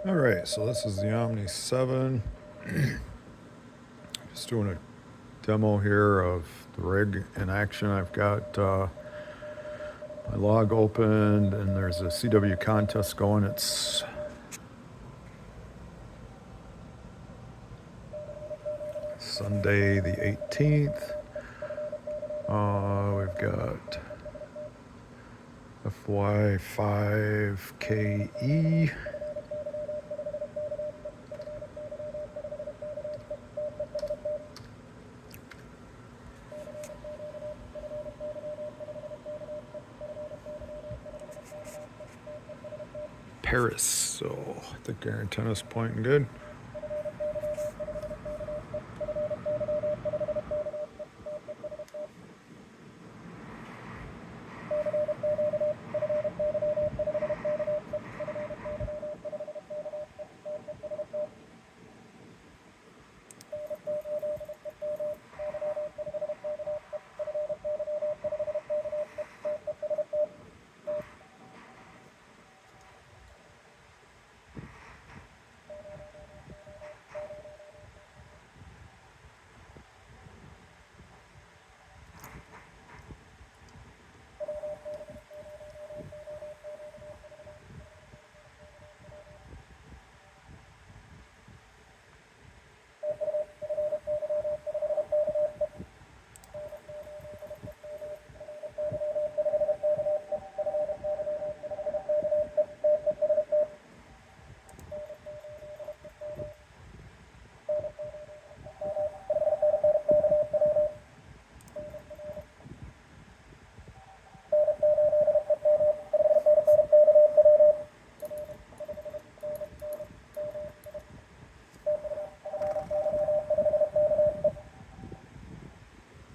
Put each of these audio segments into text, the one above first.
Alright, so this is the Omni 7. Just doing a demo here of the rig in action. I've got my log opened and there's a CW contest going. It's Sunday the 18th. We've got FY5KE. Paris, so I think our antenna's pointing good.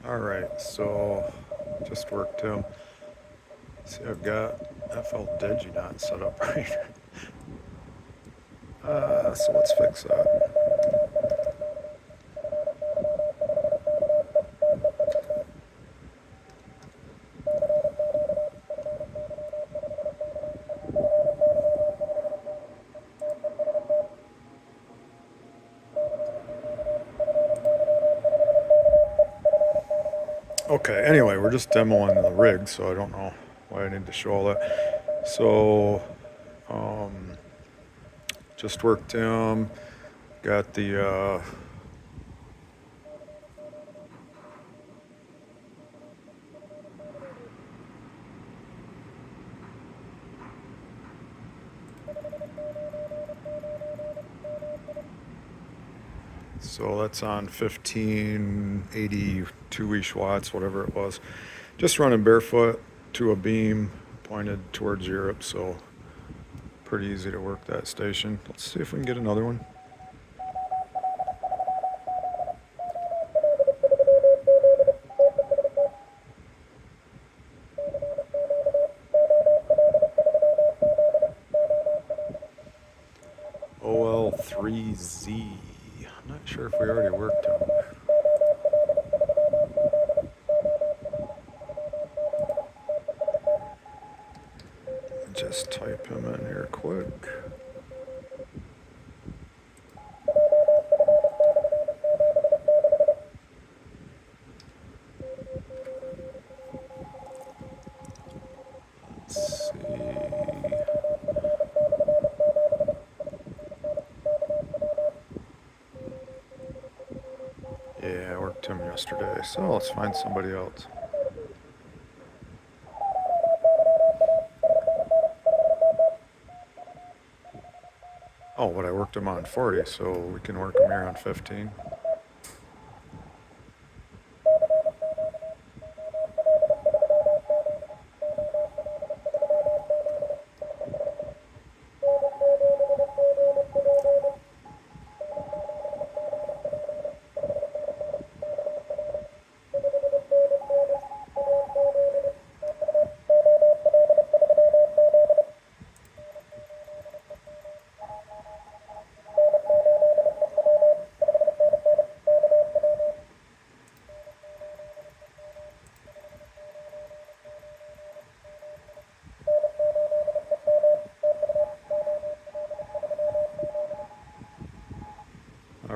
Alright, so just worked him. See, I've got FL Digi not set up right. So let's fix that. Okay, anyway, we're just demoing the rig, so I don't know why I need to show all that. So, just worked him, got the, so that's on 1582-ish watts, whatever it was. Just running barefoot to a beam pointed towards Europe, so pretty easy to work that station. Let's see if we can get another one. OL3Z. I'm not sure if we already worked him. Just type him in here quick. Let's see. Yeah, I worked him yesterday, so let's find somebody else. Oh, but I worked him on 40, so we can work him here on 15.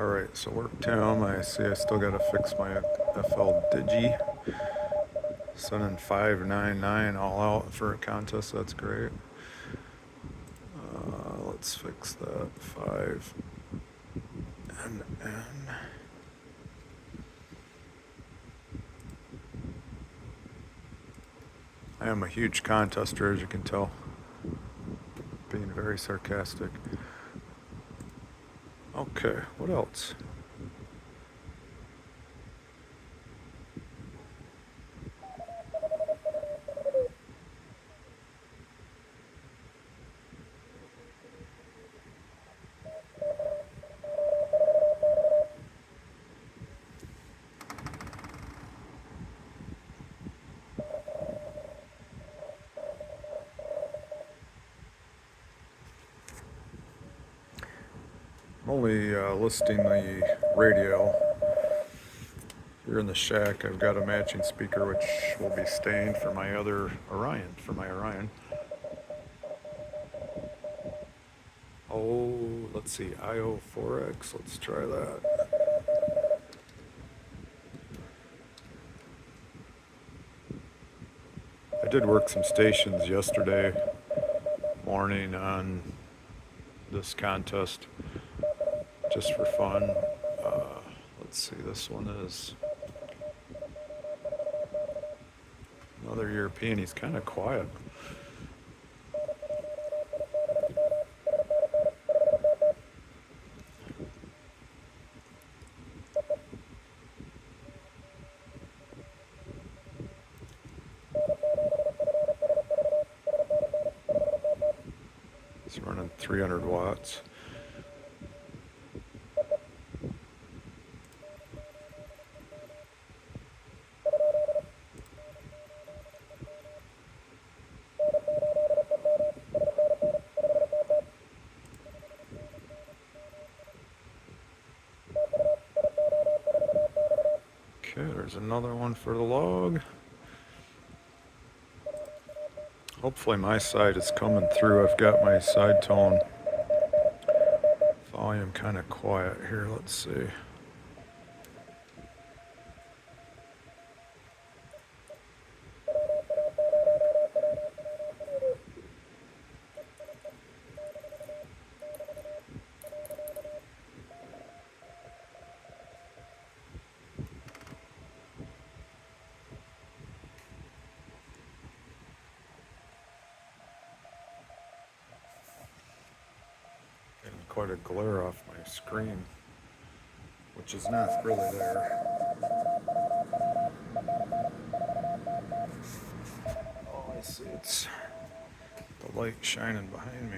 Alright, so work Tim. I see I still gotta fix my FL Digi. Sending 599 all out for a contest, that's great. Let's fix that 5 and N. I am a huge contester, as you can tell. Being very sarcastic. Okay, what else? I'm only listing the radio. Here in the shack, I've got a matching speaker which will be staying for my other Orion, Oh, let's see, IO4X, let's try that. I did work some stations yesterday morning on this contest, just for fun. Let's see, this one is another European. He's kind of quiet. It's running 300 watts. Okay, there's another one for the log. Hopefully my side is coming through. I've got my side tone volume kind of quiet here. Let's see. Getting quite a glare off my screen, which is not really there. Oh, I see, it's the light shining behind me.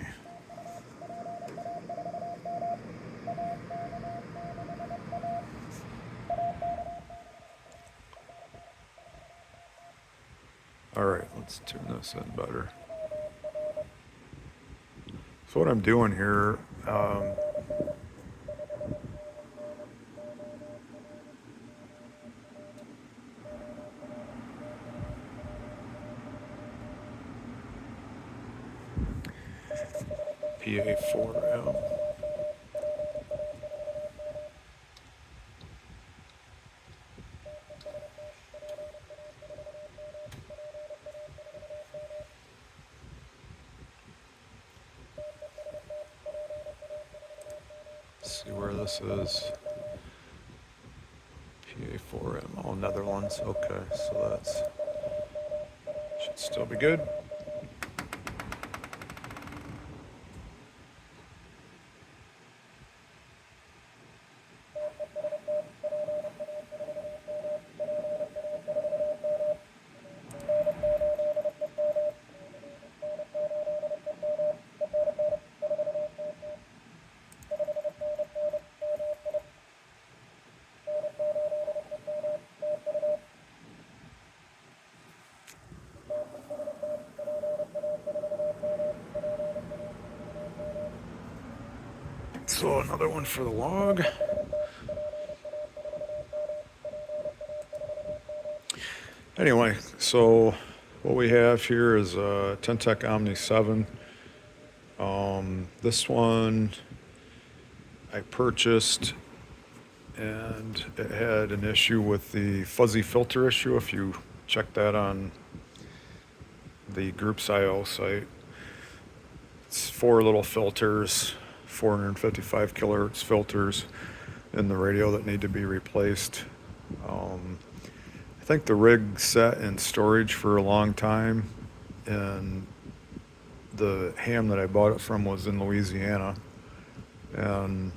Alright, let's tune this in better. So what I'm doing here, PA4M. See where this is. PA4M, oh, Netherlands. Okay, so that's should still be good. So another one for the log. Anyway, so what we have here is a Tec Omni 7. This one I purchased and it had an issue with the fuzzy filter issue. If you check that on the Groups IO site, it's 4 little filters, 455 kilohertz filters in the radio that need to be replaced. I think the rig sat in storage for a long time, and the ham that I bought it from was in Louisiana, and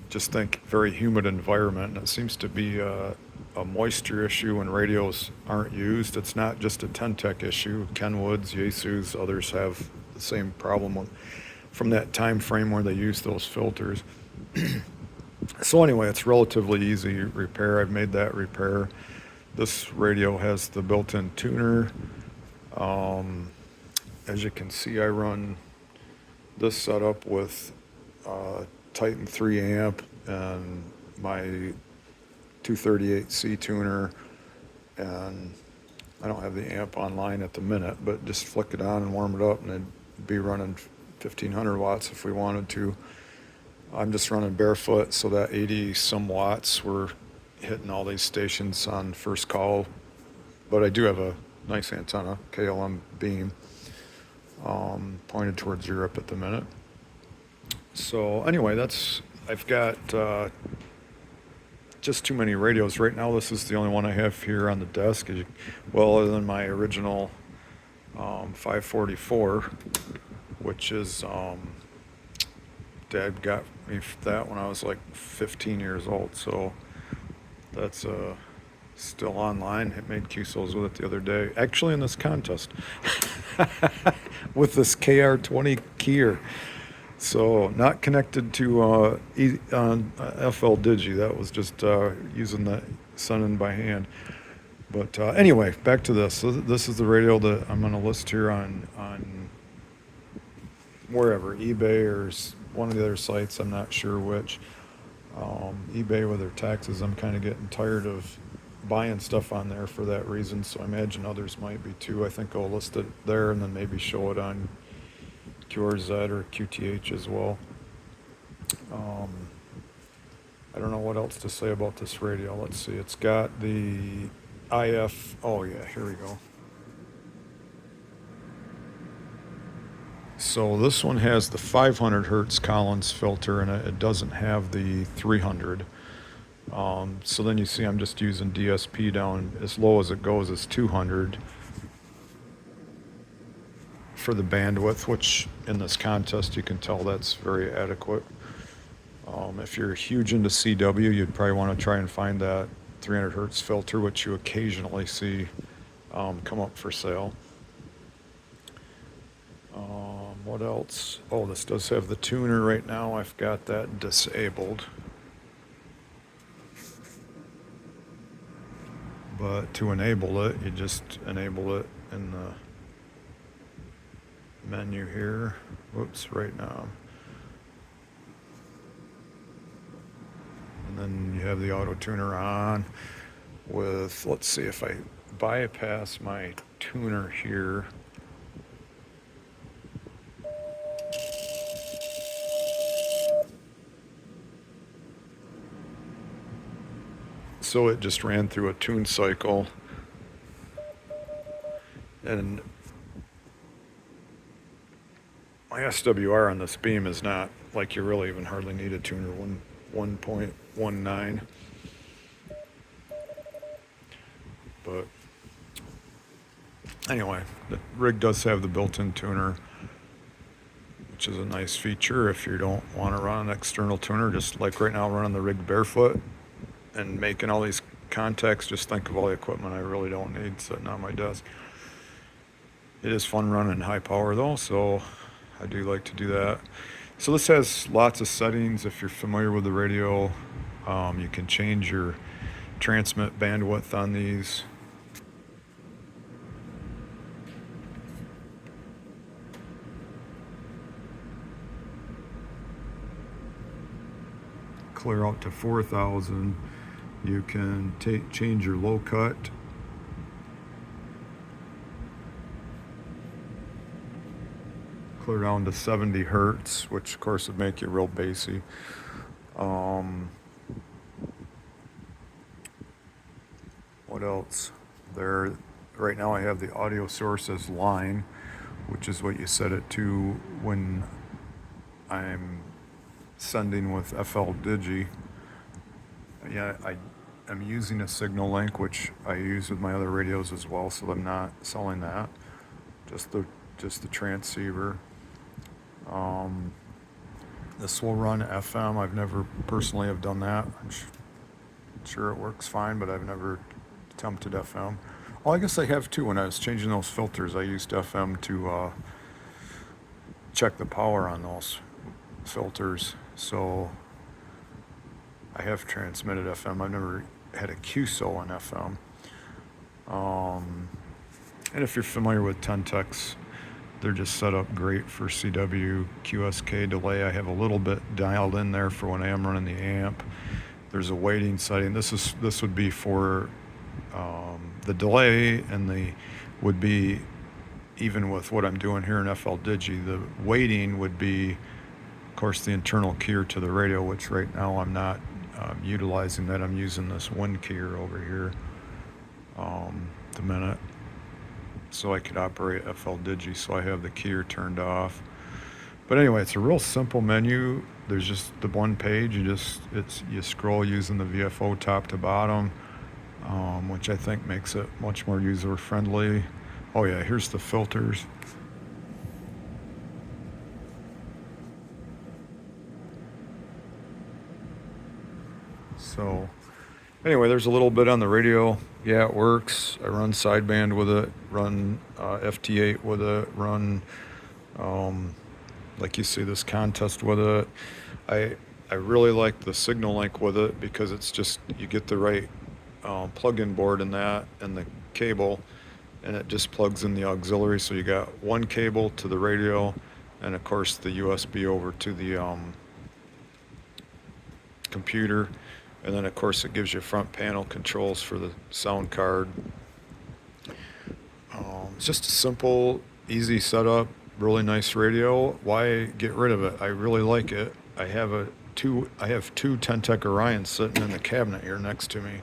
just think very humid environment, and it seems to be a moisture issue when radios aren't used. It's not just a Tec issue. Kenwoods, Yaesus, others have the same problem from that time frame where they use those filters. So anyway, it's relatively easy repair. I've made that repair. This radio has the built-in tuner. As you can see, I run this setup with Titan 3 amp and my 238C tuner, and I don't have the amp online at the minute, but just flick it on and warm it up, and it'd be running 1500 watts if we wanted to. I'm just running barefoot, so that 80 some watts, we're hitting all these stations on first call, but I do have a nice antenna, KLM beam, pointed towards Europe at the minute. So anyway, I've got just too many radios right now. This is the only one I have here on the desk, well, other than my original 544, which is Dad got me that when I was like 15 years old, so that's still online. It made QSOs with it the other day, actually in this contest with this KR20 keyer. So not connected to FL Digi. That was just using the sending by hand. But anyway, back to this. So this is the radio that I'm going to list here on wherever, eBay or one of the other sites. I'm not sure which. eBay with their taxes, I'm kind of getting tired of buying stuff on there for that reason. So I imagine others might be too. I think I'll list it there and then maybe show it on QRZ or QTH as well. I don't know what else to say about this radio. Let's see. It's got the IF. Oh yeah, here we go. So this one has the 500 hertz Collins filter, and it doesn't have the 300. So then you see I'm just using DSP down as low as it goes is 200 for the bandwidth, which in this contest you can tell that's very adequate. If you're huge into CW, you'd probably want to try and find that 300 hertz filter, which you occasionally see come up for sale. What else? Oh, this does have the tuner right now. I've got that disabled. But to enable it, you just enable it in the menu here. Whoops, right now. And then you have the auto tuner on with, let's see if I bypass my tuner here. So it just ran through a tune cycle, and my SWR on this beam is not like you really even hardly need a tuner, 1.19. But anyway, the rig does have the built-in tuner, which is a nice feature if you don't want to run an external tuner. Just like right now, running the rig barefoot and making all these contacts, just think of all the equipment I really don't need sitting on my desk. It is fun running high power though, so I do like to do that. So this has lots of settings. If you're familiar with the radio, you can change your transmit bandwidth on these. Clear out to 4,000. You can change your low cut. Clear down to 70 hertz, which of course would make you real bassy. What else? There, right now I have the audio source as line, which is what you set it to when I'm sending with FL Digi. Yeah, I'm using a signal link, which I use with my other radios as well, so I'm not selling that. Just the transceiver. This will run FM. I've never personally have done that. I'm sure it works fine, but I've never attempted FM. Well, I guess I have too. When I was changing those filters, I used FM to check the power on those filters. So I have transmitted FM. I've never had a QSO on FM. And if you're familiar with Tentecs, they're just set up great for CW, QSK delay. I have a little bit dialed in there for when I am running the amp. There's a waiting setting. This would be for the delay, and would be even with what I'm doing here in FL Digi. The waiting would be, of course, the internal keyer to the radio, which right now I'm not utilizing that. I'm using this one keyer over here, the minute, so I could operate FL Digi. So I have the keyer turned off. But anyway, it's a real simple menu. There's just the one page. You scroll using the VFO top to bottom, which I think makes it much more user friendly. Oh yeah, here's the filters. So anyway, there's a little bit on the radio. Yeah, it works. I run sideband with it, run FT8 with it, run like you see this contest with it. I really like the signal link with it because it's just, you get the right plug-in board in that and the cable, and it just plugs in the auxiliary. So you got one cable to the radio, and of course the USB over to the computer. And then of course it gives you front panel controls for the sound card. It's just a simple, easy setup, really nice radio. Why get rid of it? I really like it. I have two Tentec Orions sitting in the cabinet here next to me,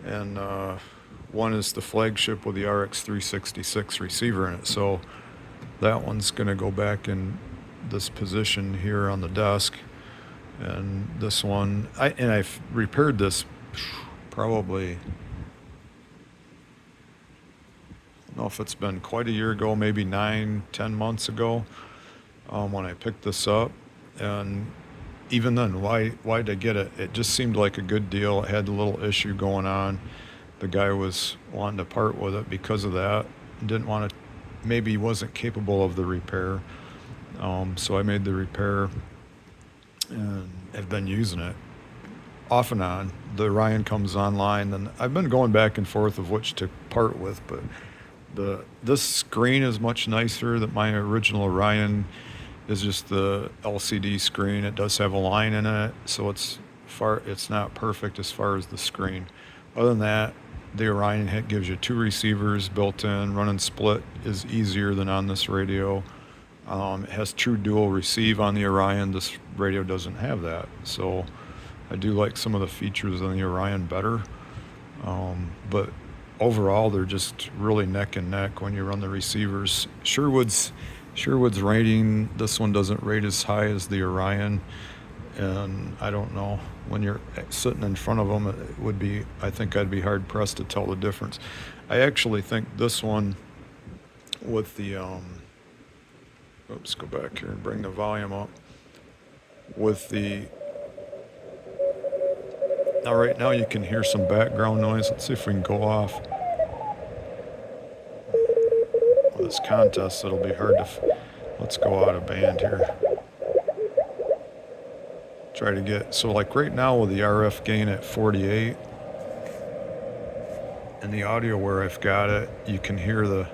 and one is the flagship with the RX366 receiver in it. So that one's going to go back in this position here on the desk. And this one, I've repaired this probably, I don't know if it's been quite a year ago, maybe 9-10 months ago, when I picked this up. And even then, why'd I get it? It just seemed like a good deal. It had a little issue going on. The guy was wanting to part with it because of that. Didn't want to, maybe he wasn't capable of the repair. So I made the repair and have been using it off and on. The Orion comes online, and I've been going back and forth of which to part with, but this screen is much nicer than my original Orion. Is just the LCD screen. It does have a line in it, so it's not perfect as far as the screen. Other than that, the Orion gives you two receivers built in. Running split is easier than on this radio. It has true dual receive on the Orion. This radio doesn't have that, so I do like some of the features on the Orion better. But overall, they're just really neck and neck when you run the receivers. Sherwood's rating, this one doesn't rate as high as the Orion, and I don't know, when you're sitting in front of them, it would be, I think I'd be hard pressed to tell the difference. I actually think this one with the oops, go back here and bring the volume up. With the, now right now you can hear some background noise. Let's see if we can go off. With this contest, it'll be hard to, let's go out of band here. Try to get, so like right now with the RF gain at 48, and the audio where I've got it, you can hear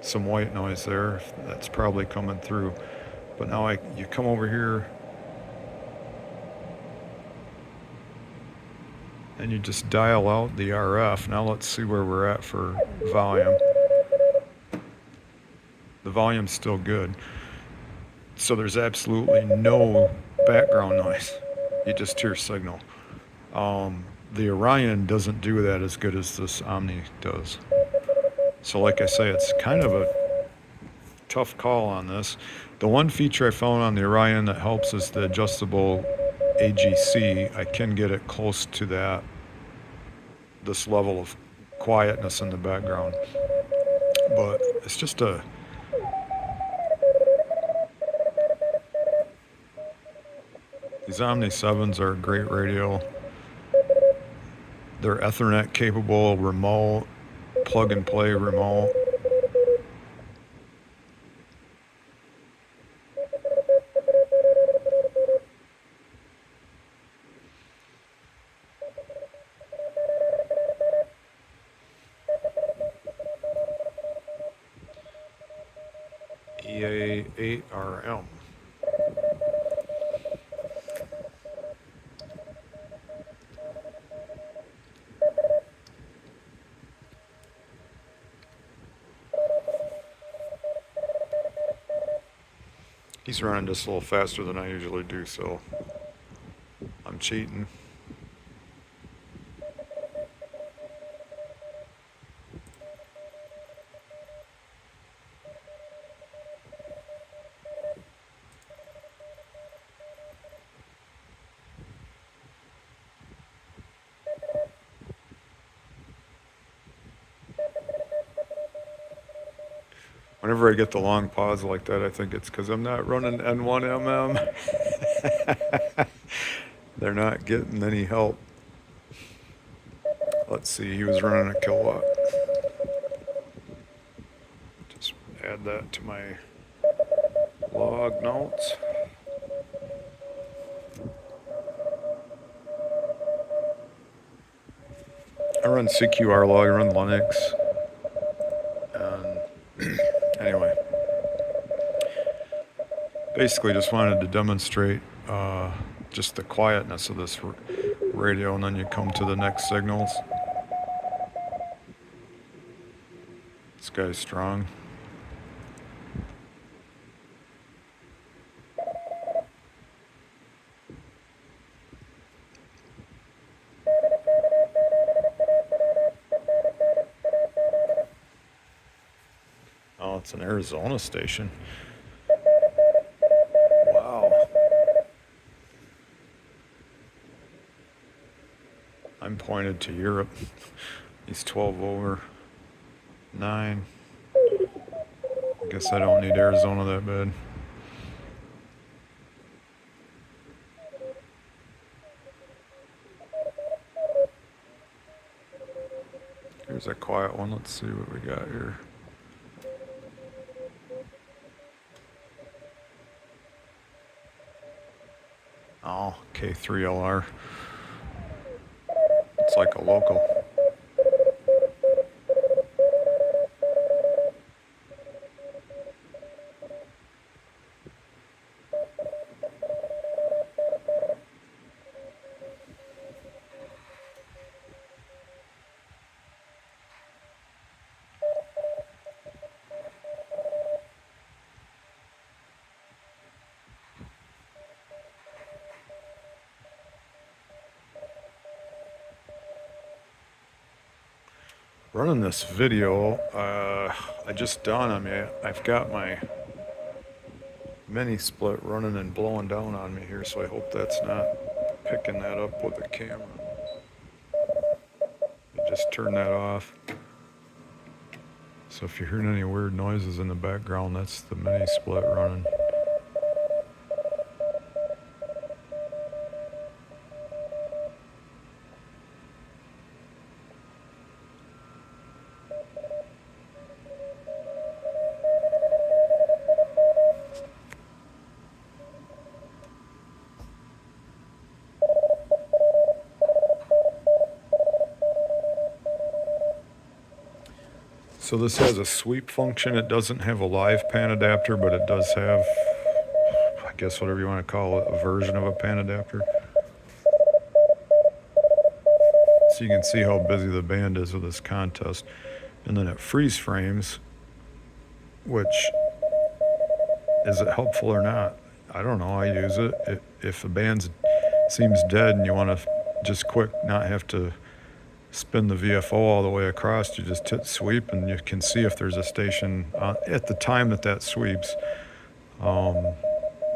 some white noise there. That's probably coming through. But now you come over here and you just dial out the RF. Now let's see where we're at for volume. The volume's still good. So there's absolutely no background noise. You just hear signal. the Orion doesn't do that as good as this Omni does. So like I say, it's kind of a tough call on this. The one feature I found on the Orion that helps is the adjustable AGC. I can get it close to this level of quietness in the background. But it's just these Omni 7s are a great radio. They're Ethernet capable, remote, plug and play remote. EA8RM. He's running just a little faster than I usually do, so I'm cheating. Whenever I get the long pause like that, I think it's because I'm not running N1MM. They're not getting any help. Let's see, he was running a kilowatt. Just add that to my log notes. I run CQR log, I run Linux. And anyway, basically just wanted to demonstrate just the quietness of this radio, and then you come to the next signals. This guy's strong. Oh, it's an Arizona station. Wow. I'm pointed to Europe. He's 12 over 9. I guess I don't need Arizona that bad. Here's a quiet one. Let's see what we got here. Oh, K3LR. It's like a local. Running this video, I just dawned on me, I've got my mini split running and blowing down on me here, so I hope that's not picking that up with the camera. Just turn that off. So if you're hearing any weird noises in the background, that's the mini split running. So this has a sweep function. It doesn't have a live pan adapter, but it does have, I guess whatever you want to call it, a version of a pan adapter. So you can see how busy the band is with this contest. And then it freeze frames, which, is it helpful or not? I don't know, I use it. If the band seems dead and you want to just quick, not have to spin the VFO all the way across. You just hit sweep and you can see if there's a station at the time that sweeps.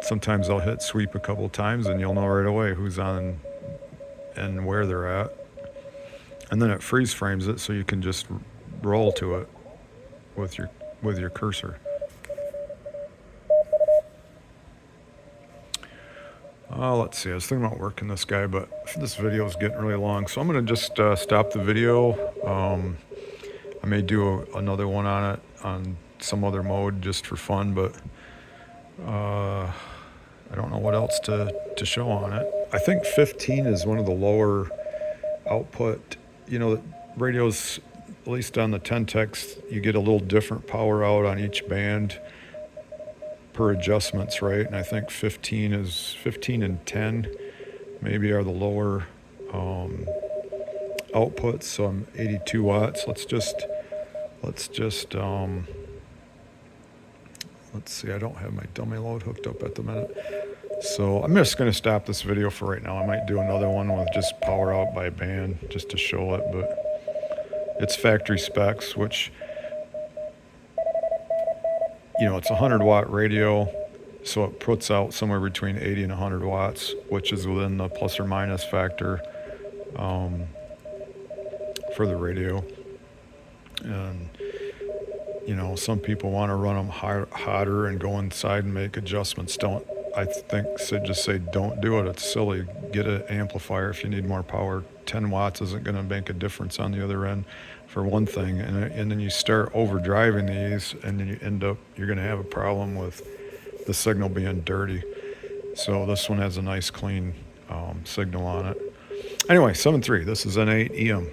Sometimes I'll hit sweep a couple times and you'll know right away who's on and where they're at. And then it freeze frames it so you can just roll to it with your cursor. Let's see, I was thinking about working this guy, but this video is getting really long, so I'm going to just stop the video. I may do another one on it on some other mode just for fun, but I don't know what else to show on it. I think 15 is one of the lower output. You know, radios, at least on the 10 Tecs, you get a little different power out on each band per adjustments, right? And I think 15 and 10 maybe are the lower outputs. So I'm 82 watts. Let's see, I don't have my dummy load hooked up at the minute. So I'm just going to stop this video for right now. I might do another one with just power out by band just to show it, but it's factory specs, which, you know, it's a 100-watt radio, so it puts out somewhere between 80 and 100 watts, which is within the plus or minus factor for the radio. And, you know, some people want to run them hotter and go inside and make adjustments. I think just say don't do it. It's silly. Get an amplifier if you need more power. 10 watts isn't going to make a difference on the other end, for one thing. And then you start overdriving these, and then you're going to have a problem with the signal being dirty. So this one has a nice clean signal on it. Anyway, 7.3. This is N8 EM.